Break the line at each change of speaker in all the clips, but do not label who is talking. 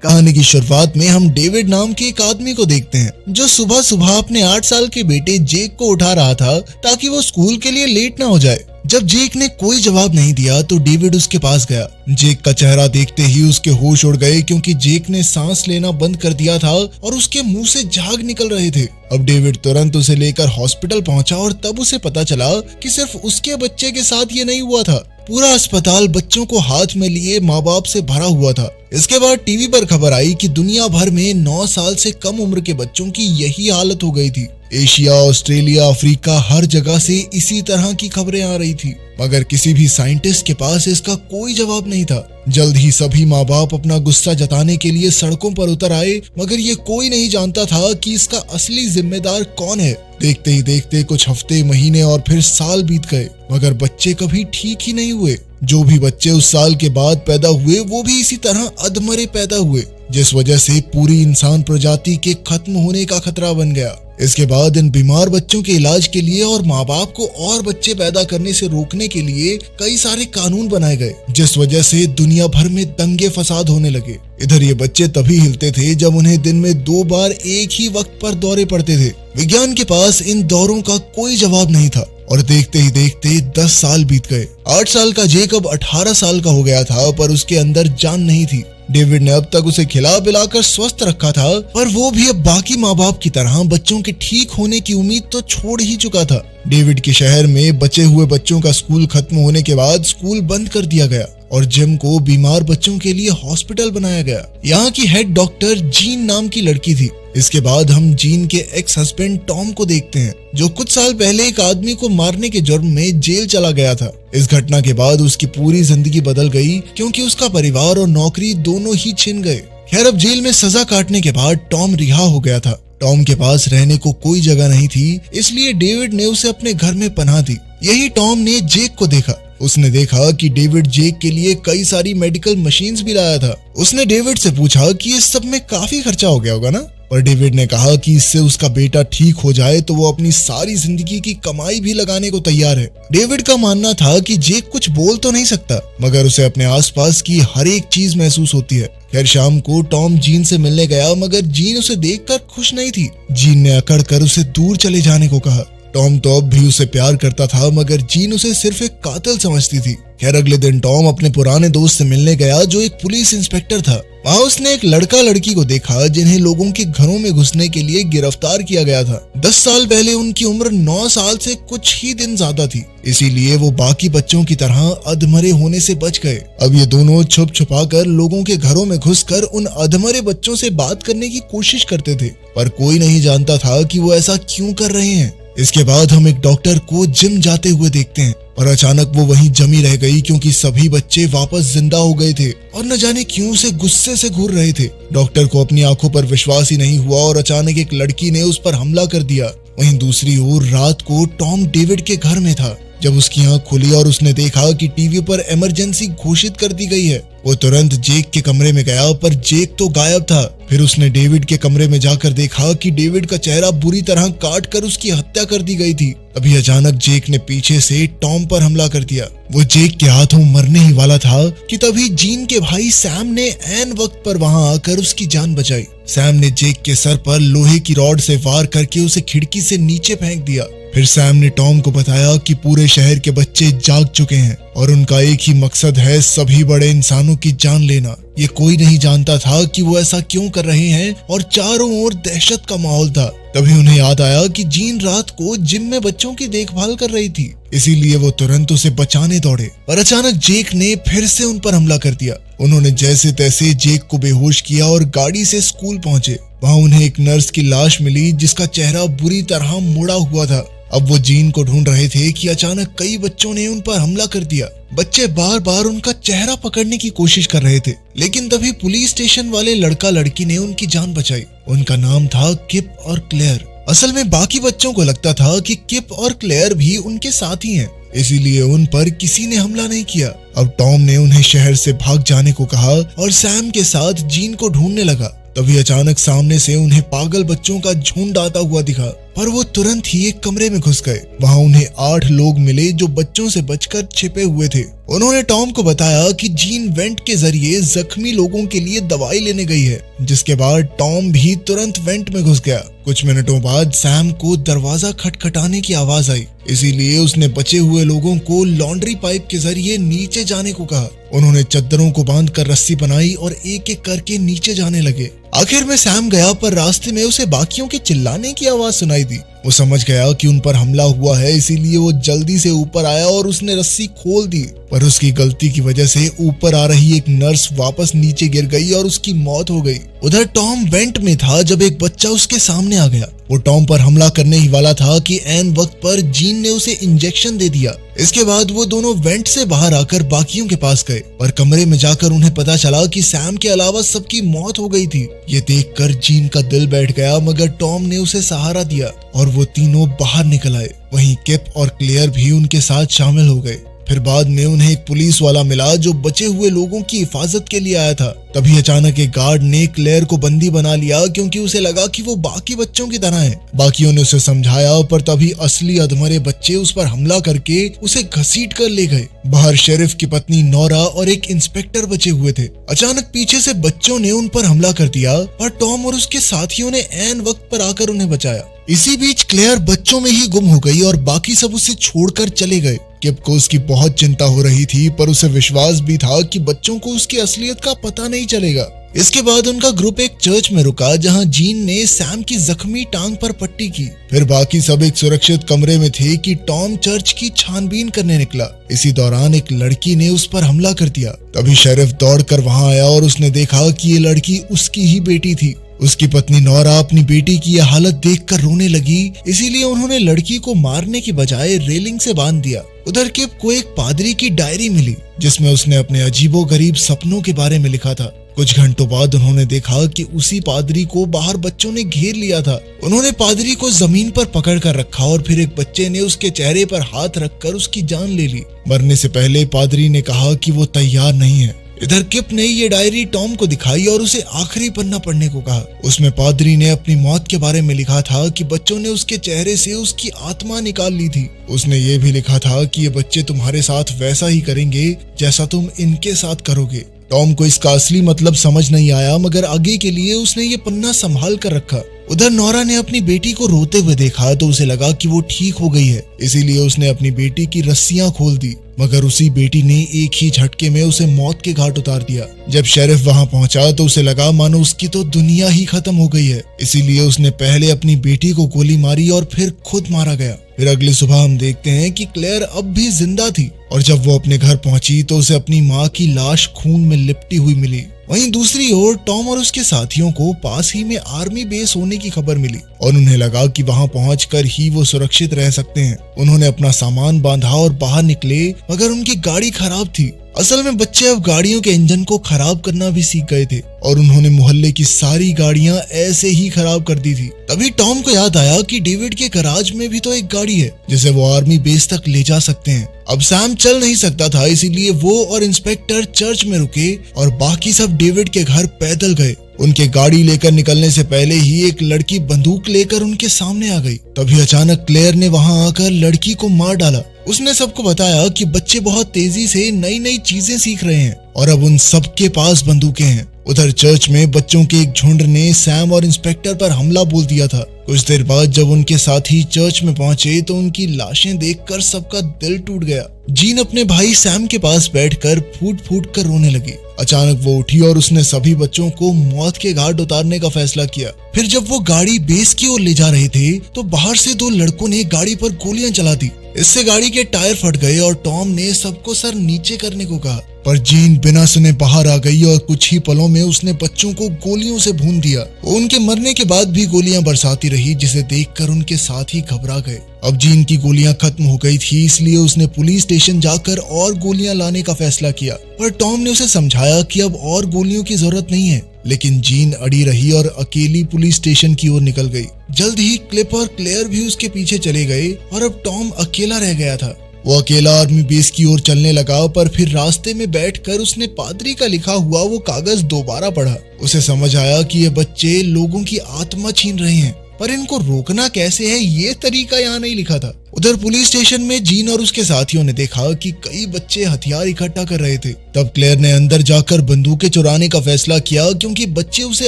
कहानी की शुरुआत में हम डेविड नाम के एक आदमी को देखते हैं जो सुबह सुबह अपने 8 साल के बेटे जेक को उठा रहा था ताकि वो स्कूल के लिए लेट ना हो जाए। जब जेक ने कोई जवाब नहीं दिया तो डेविड उसके पास गया। जेक का चेहरा देखते ही उसके होश उड़ गए क्योंकि जेक ने सांस लेना बंद कर दिया था और उसके मुंह से झाग निकल रहे थे। अब डेविड तुरंत उसे लेकर हॉस्पिटल पहुंचा और तब उसे पता चला कि सिर्फ उसके बच्चे के साथ ये नहीं हुआ था, पूरा अस्पताल बच्चों को हाथ में लिए माँ बाप से भरा हुआ था। इसके बाद टीवी पर खबर आई कि दुनिया भर में 9 साल से कम उम्र के बच्चों की यही हालत हो गई थी। एशिया, ऑस्ट्रेलिया, अफ्रीका, हर जगह से इसी तरह की खबरें आ रही थी, मगर किसी भी साइंटिस्ट के पास इसका कोई जवाब नहीं था। जल्द ही सभी माँ बाप अपना गुस्सा जताने के लिए सड़कों पर उतर आए, मगर ये कोई नहीं जानता था कि इसका असली जिम्मेदार कौन है। देखते ही देखते कुछ हफ्ते, महीने और फिर साल बीत गए, मगर बच्चे कभी ठीक ही नहीं हुए। जो भी बच्चे उस साल के बाद पैदा हुए वो भी इसी तरह अधमरे पैदा हुए, जिस वजह से पूरी इंसान प्रजाति के खत्म होने का खतरा बन गया। इसके बाद इन बीमार बच्चों के इलाज के लिए और माँ बाप को और बच्चे पैदा करने से रोकने के लिए कई सारे कानून बनाए गए, जिस वजह से दुनिया भर में दंगे फसाद होने लगे। इधर ये बच्चे तभी हिलते थे जब उन्हें दिन में 2 बार एक ही वक्त पर दौरे पड़ते थे। विज्ञान के पास इन दौरों का कोई जवाब नहीं था और देखते ही देखते 10 साल बीत गए। 8 साल का जेक अब 18 साल का हो गया था, पर उसके अंदर जान नहीं थी। डेविड ने अब तक उसे खिला पिलाकर स्वस्थ रखा था, पर वो भी अब बाकी माँ बाप की तरह बच्चों के ठीक होने की उम्मीद तो छोड़ ही चुका था। डेविड के शहर में बचे हुए बच्चों का स्कूल खत्म होने के बाद स्कूल बंद कर दिया गया और जिम को बीमार बच्चों के लिए हॉस्पिटल बनाया गया। यहाँ की हेड डॉक्टर जीन नाम की लड़की थी। इसके बाद हम जीन के एक्स हस्बैंड टॉम को देखते हैं, जो कुछ साल पहले एक आदमी को मारने के जुर्म में जेल चला गया था। इस घटना के बाद उसकी पूरी जिंदगी बदल गई क्योंकि उसका परिवार और नौकरी दोनों ही छिन गए। खैर, अब जेल में सजा काटने के बाद टॉम रिहा हो गया था। टॉम के पास रहने को कोई जगह नहीं थी, इसलिए डेविड ने उसे अपने घर में पनाह दी। यही टॉम ने जेक को देखा। उसने देखा कि डेविड जेक के लिए कई सारी मेडिकल मशीन्स भी लाया था। उसने डेविड से पूछा कि इस सब में काफी खर्चा हो गया होगा ना, पर डेविड ने कहा कि इससे उसका बेटा ठीक हो जाए तो वो अपनी सारी जिंदगी की कमाई भी लगाने को तैयार है। डेविड का मानना था कि जेक कुछ बोल तो नहीं सकता, मगर उसे अपने आसपास की हर एक चीज महसूस होती है। खैर, शाम को टॉम जीन से मिलने गया, मगर जीन उसे देखकर खुश नहीं थी। जीन ने अकड़ कर उसे दूर चले जाने को कहा। टॉम तो अब भी उसे प्यार करता था, मगर जीन उसे सिर्फ एक कातिल समझती थी। खैर, अगले दिन टॉम अपने पुराने दोस्त से मिलने गया जो एक पुलिस इंस्पेक्टर था। वहाँ उसने एक लड़का लड़की को देखा जिन्हें लोगों के घरों में घुसने के लिए गिरफ्तार किया गया था। 10 साल पहले उनकी उम्र 9 साल से कुछ ही दिन ज्यादा थी, इसीलिए वो बाकी बच्चों की तरह अधमरे होने से बच गए। अब ये दोनों छुप छुपा कर लोगों के घरों में घुसकर उन अधमरे बच्चों से बात करने की कोशिश करते थे, पर कोई नहीं जानता था कि वो ऐसा क्यों कर रहे हैं। इसके बाद हम एक डॉक्टर को जिम जाते हुए देखते हैं, और अचानक वो वहीं जमी रह गई क्योंकि सभी बच्चे वापस जिंदा हो गए थे और न जाने क्यों उसे गुस्से से घूर रहे थे। डॉक्टर को अपनी आंखों पर विश्वास ही नहीं हुआ और अचानक एक लड़की ने उस पर हमला कर दिया। वहीं दूसरी ओर रात को टॉम डेविड के घर में था। जब उसकी आंख खुली और उसने देखा कि टीवी पर इमरजेंसी घोषित कर दी गई है, वो तुरंत जेक के कमरे में गया, पर जेक तो गायब था। फिर उसने डेविड के कमरे में जाकर देखा कि डेविड का चेहरा बुरी तरह काट कर उसकी हत्या कर दी गई थी। तभी अचानक जेक ने पीछे से टॉम पर हमला कर दिया। वो जेक के हाथों मरने ही वाला था कि तभी जीन के भाई सैम ने ऐन वक्त पर वहां आकर उसकी जान बचाई। सैम ने जेक के सर पर लोहे की रॉड से वार करके उसे खिड़की से नीचे फेंक दिया। फिर सैम ने टॉम को बताया कि पूरे शहर के बच्चे जाग चुके हैं और उनका एक ही मकसद है, सभी बड़े इंसानों की जान लेना। ये कोई नहीं जानता था कि वो ऐसा क्यों कर रहे हैं और चारों ओर दहशत का माहौल था। तभी उन्हें याद आया कि जीन रात को जिम में बच्चों की देखभाल कर रही थी, इसीलिए वो तुरंत उसे बचाने दौड़े और अचानक जेक ने फिर से उन पर हमला कर दिया। उन्होंने जैसे तैसे जेक को बेहोश किया और गाड़ी से स्कूल पहुंचे। वहाँ उन्हें एक नर्स की लाश मिली जिसका चेहरा बुरी तरह मुड़ा हुआ था। अब वो जीन को ढूंढ रहे थे कि अचानक कई बच्चों ने उन पर हमला कर दिया। बच्चे बार बार उनका चेहरा पकड़ने की कोशिश कर रहे थे, लेकिन तभी पुलिस स्टेशन वाले लड़का लड़की ने उनकी जान बचाई। उनका नाम था किप और क्लेयर। असल में बाकी बच्चों को लगता था कि किप और क्लेयर भी उनके साथी हैं, इसीलिए उन पर किसी ने हमला नहीं किया। अब टॉम ने उन्हें शहर से भाग जाने को कहा और सैम के साथ जीन को ढूंढने लगा। तभी अचानक सामने से उन्हें पागल बच्चों का झुंड आता हुआ दिखा, पर वो तुरंत ही एक कमरे में घुस गए। वहाँ उन्हें 8 लोग मिले जो बच्चों से बचकर छिपे हुए थे। उन्होंने टॉम को बताया कि जीन वेंट के जरिए जख्मी लोगों के लिए दवाई लेने गई है, जिसके बाद टॉम भी तुरंत वेंट में घुस गया। कुछ मिनटों बाद सैम को दरवाजा खटखटाने की आवाज आई, इसीलिए उसने बचे हुए लोगों को लॉन्ड्री पाइप के जरिए नीचे जाने को कहा। उन्होंने चद्दरों को बांधकर रस्सी बनाई और एक एक करके नीचे जाने लगे। आखिर में सैम गया, पर रास्ते में उसे बाकियों के चिल्लाने की आवाज सुनाई दी। वो समझ गया कि उन पर हमला हुआ है, इसीलिए वो जल्दी से ऊपर आया और उसने रस्सी खोल दी, पर उसकी गलती की वजह से ऊपर आ रही एक नर्स वापस नीचे गिर गई और उसकी मौत हो गई। उधर टॉम वेंट में था जब एक बच्चा उसके सामने आ गया। वो टॉम पर हमला करने ही वाला था कि ऐन वक्त पर जीन ने उसे इंजेक्शन दे दिया। इसके बाद वो दोनों वेंट से बाहर आकर बाकियों के पास गए, पर कमरे में जाकर उन्हें पता चला कि सैम के अलावा सबकी मौत हो गई थी। ये देखकर जीन का दिल बैठ गया, मगर टॉम ने उसे सहारा दिया और वो तीनों बाहर निकल आए। वहीं किप और क्लेयर भी उनके साथ शामिल हो गए। फिर बाद में उन्हें एक पुलिस वाला मिला जो बचे हुए लोगों की हिफाजत के लिए आया था। तभी अचानक एक गार्ड ने क्लेयर को बंदी बना लिया, क्योंकि उसे लगा कि वो बाकी बच्चों की तरह है। बाकियों ने उसे समझाया, पर तभी असली अधमरे बच्चे उस पर हमला करके उसे घसीट कर ले गए। बाहर शेरिफ की पत्नी नोरा और एक इंस्पेक्टर बचे हुए थे। अचानक पीछे से बच्चों ने उन पर हमला कर दिया, पर टॉम और उसके साथियों ने ऐन वक्त पर आकर उन्हें बचाया। इसी बीच क्लेयर बच्चों में ही गुम हो गई और बाकी सब उसे छोड़कर चले गए। किप को उसकी बहुत चिंता हो रही थी, पर उसे विश्वास भी था कि बच्चों को उसकी असलियत का पता नहीं चलेगा। इसके बाद उनका ग्रुप एक चर्च में रुका, जहां जीन ने सैम की जख्मी टांग पर पट्टी की। फिर बाकी सब एक सुरक्षित कमरे में थे कि टॉम चर्च की छानबीन करने निकला। इसी दौरान एक लड़की ने उस पर हमला कर दिया। तभी शेरिफ दौड़कर वहां आया और उसने देखा कि ये लड़की उसकी ही बेटी थी। उसकी पत्नी नोरा अपनी बेटी की यह हालत देखकर रोने लगी, इसीलिए उन्होंने लड़की को मारने की बजाय रेलिंग से बांध दिया। उधर किप को एक पादरी की डायरी मिली, जिसमें उसने अपने अजीबोगरीब सपनों के बारे में लिखा था। कुछ घंटों बाद उन्होंने देखा कि उसी पादरी को बाहर बच्चों ने घेर लिया था। उन्होंने पादरी को जमीन पर पकड़ कर रखा और फिर एक बच्चे ने उसके चेहरे पर हाथ रखकर उसकी जान ले ली। मरने से पहले पादरी ने कहा कि वो तैयार नहीं है। इधर किप ने ये डायरी टॉम को दिखाई और उसे आखिरी पन्ना पढ़ने को कहा। उसमें पादरी ने अपनी मौत के बारे में लिखा था कि बच्चों ने उसके चेहरे से उसकी आत्मा निकाल ली थी। उसने ये भी लिखा था कि ये बच्चे तुम्हारे साथ वैसा ही करेंगे जैसा तुम इनके साथ करोगे। टॉम को इसका असली मतलब समझ नहीं आया, मगर आगे के लिए उसने ये पन्ना संभाल कर रखा। उधर नोरा ने अपनी बेटी को रोते हुए देखा तो उसे लगा कि वो ठीक हो गई है, इसीलिए उसने अपनी बेटी की रस्सियां खोल दी, मगर उसी बेटी ने एक ही झटके में उसे मौत के घाट उतार दिया। जब शेरिफ वहां पहुंचा तो उसे लगा मानो उसकी तो दुनिया ही खत्म हो गई है, इसीलिए उसने पहले अपनी बेटी को गोली मारी और फिर खुद मारा गया। फिर अगली सुबह हम देखते हैं कि क्लेयर अब भी जिंदा थी और जब वो अपने घर पहुंची तो उसे अपनी माँ की लाश खून में लिपटी हुई मिली। वहीं दूसरी ओर टॉम और उसके साथियों को पास ही में आर्मी बेस होने की खबर मिली और उन्हें लगा कि वहां पहुंचकर ही वो सुरक्षित रह सकते हैं। उन्होंने अपना सामान बांधा और बाहर निकले, मगर उनकी गाड़ी खराब थी। असल में बच्चे अब गाड़ियों के इंजन को खराब करना भी सीख गए थे और उन्होंने मोहल्ले की सारी गाड़ियां ऐसे ही खराब कर दी थी। तभी टॉम को याद आया कि डेविड के गैराज में भी तो एक गाड़ी है जिसे वो आर्मी बेस तक ले जा सकते हैं। अब सैम चल नहीं सकता था, इसीलिए वो और इंस्पेक्टर चर्च में रुके और बाकी सब डेविड के घर पैदल गए। उनके गाड़ी लेकर निकलने से पहले ही एक लड़की बंदूक लेकर उनके सामने आ गई। तभी अचानक क्लेयर ने वहां आकर लड़की को मार डाला। उसने सबको बताया कि बच्चे बहुत तेजी से नई नई चीजें सीख रहे हैं और अब उन सबके पास बंदूकें हैं। उधर चर्च में बच्चों के एक झुंड ने सैम और इंस्पेक्टर पर हमला बोल दिया था। कुछ देर बाद जब उनके साथी चर्च में पहुंचे तो उनकी लाशें देखकर सबका दिल टूट गया। जीन अपने भाई सैम के पास बैठकर फूट फूट कर रोने लगी। अचानक वो उठी और उसने सभी बच्चों को मौत के घाट उतारने का फैसला किया। फिर जब वो गाड़ी बेस की ओर ले जा रहे थे तो बाहर से 2 लड़कों ने गाड़ी पर गोलियां चला दी। इससे गाड़ी के टायर फट गए और टॉम ने सबको सर नीचे करने को कहा, पर जीन बिना सुने बाहर आ गई और कुछ ही पलों में उसने बच्चों को गोलियों से भून दिया। वो उनके मरने के बाद भी गोलियां बरसाती रही, जिसे देखकर उनके साथी घबरा गए। अब जीन की गोलियां खत्म हो गई थी, इसलिए उसने पुलिस स्टेशन जाकर और गोलियां लाने का फैसला किया, पर टॉम ने उसे समझाया कि अब और गोलियों की जरूरत नहीं है। लेकिन जीन अड़ी रही और अकेली पुलिस स्टेशन की ओर निकल गई। जल्द ही क्लिप और क्लेयर भी उसके पीछे चले गए और अब टॉम अकेला रह गया था। वो अकेला आर्मी बेस की ओर चलने लगा, पर फिर रास्ते में बैठकर उसने पादरी का लिखा हुआ वो कागज दोबारा पढ़ा। उसे समझ आया कि ये बच्चे लोगों की आत्मा छीन रहे हैं, पर इनको रोकना कैसे है ये तरीका यहाँ नहीं लिखा था। उधर पुलिस स्टेशन में जीन और उसके साथियों ने देखा कि कई बच्चे हथियार इकट्ठा कर रहे थे। तब क्लेयर ने अंदर जाकर बंदूकें चुराने का फैसला किया, क्योंकि बच्चे उसे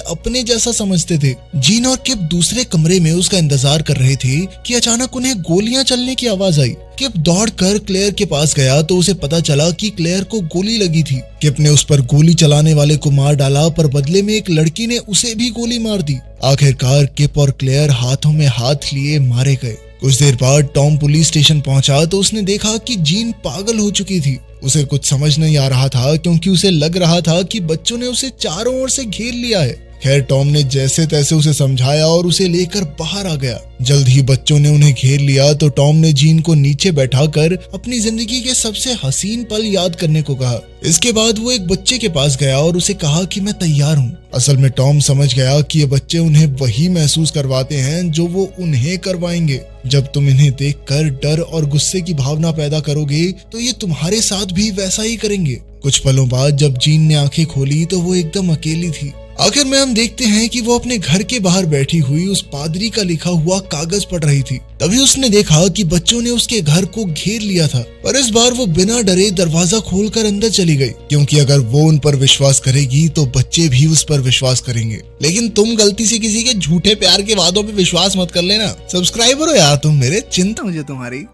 अपने जैसा समझते थे। जीन और किप दूसरे कमरे में उसका इंतजार कर रहे थे कि अचानक उन्हें गोलियां चलने की आवाज आई। किप दौड़कर क्लेयर के पास गया तो उसे पता चला कि क्लेयर को गोली लगी थी। किप ने उस पर गोली चलाने वाले को मार डाला, पर बदले में एक लड़की ने उसे भी गोली मार दी। आखिरकार किप और क्लेयर हाथों में हाथ लिए मारे गए। कुछ देर बाद टॉम पुलिस स्टेशन पहुंचा तो उसने देखा कि जीन पागल हो चुकी थी। उसे कुछ समझ नहीं आ रहा था, क्योंकि उसे लग रहा था कि बच्चों ने उसे चारों ओर से घेर लिया है। खैर, टॉम ने जैसे तैसे उसे समझाया और उसे लेकर बाहर आ गया। जल्द ही बच्चों ने उन्हें घेर लिया तो टॉम ने जीन को नीचे बैठाकर अपनी जिंदगी के सबसे हसीन पल याद करने को कहा। इसके बाद वो एक बच्चे के पास गया और उसे कहा कि मैं तैयार हूँ। असल में टॉम समझ गया कि ये बच्चे उन्हें वही महसूस करवाते हैं जो वो उन्हें करवाएंगे। जब तुम इन्हें देखकर डर और गुस्से की भावना पैदा करोगे तो ये तुम्हारे साथ भी वैसा ही करेंगे। कुछ पलों बाद जब जीन ने आंखें खोली तो वो एकदम अकेली थी। आखिर में हम देखते हैं कि वो अपने घर के बाहर बैठी हुई उस पादरी का लिखा हुआ कागज पढ़ रही थी। तभी उसने देखा कि बच्चों ने उसके घर को घेर लिया था, पर इस बार वो बिना डरे दरवाजा खोलकर अंदर चली गई, क्योंकि अगर वो उन पर विश्वास करेगी तो बच्चे भी उस पर विश्वास करेंगे। लेकिन तुम गलती से किसी के झूठे प्यार के वादों पे विश्वास मत कर लेना। सब्सक्राइबर हो यार तुम मेरे, चिंता मुझे तुम्हारी।